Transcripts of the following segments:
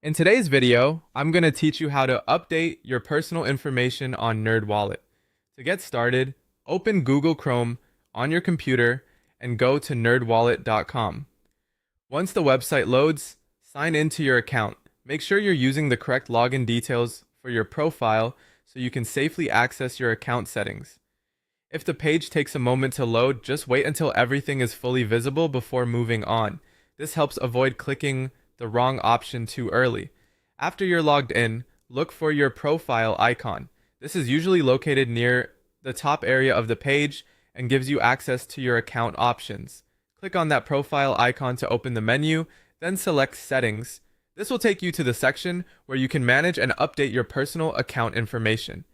In today's video, I'm going to teach you how to update your personal information on NerdWallet. To get started, open Google Chrome on your computer and go to nerdwallet.com. Once the website loads, sign into your account. Make sure you're using the correct login details for your profile so you can safely access your account settings. If the page takes a moment to load, just wait until everything is fully visible before moving on. This helps avoid clicking the wrong option too early. After you're logged in, look for your profile icon. This is usually located near the top area of the page and gives you access to your account options. Click on that profile icon to open the menu, then select Settings. This will take you to the section where you can manage and update your personal account information.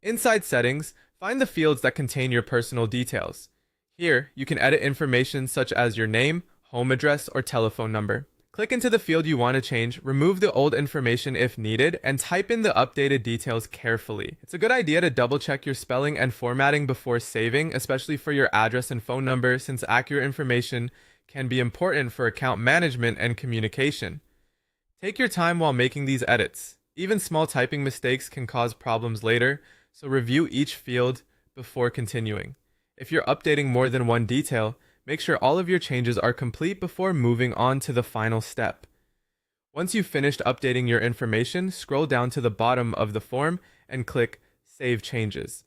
Inside Settings, find the fields that contain your personal details. Here, you can edit information such as your name, home address, or telephone number. Click into the field you want to change, remove the old information if needed, and type in the updated details carefully. It's a good idea to double check your spelling and formatting before saving, especially for your address and phone number, since accurate information can be important for account management and communication. Take your time while making these edits. Even small typing mistakes can cause problems later, so review each field before continuing. If you're updating more than one detail, make sure all of your changes are complete before moving on to the final step. Once you've finished updating your information, scroll down to the bottom of the form and click Save Changes.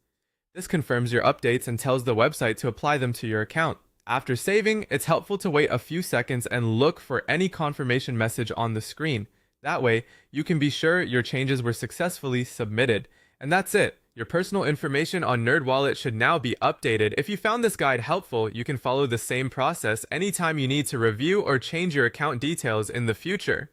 This confirms your updates and tells the website to apply them to your account. After saving, it's helpful to wait a few seconds and look for any confirmation message on the screen. That way, you can be sure your changes were successfully submitted. And that's it. Your personal information on NerdWallet should now be updated. If you found this guide helpful, you can follow the same process anytime you need to review or change your account details in the future.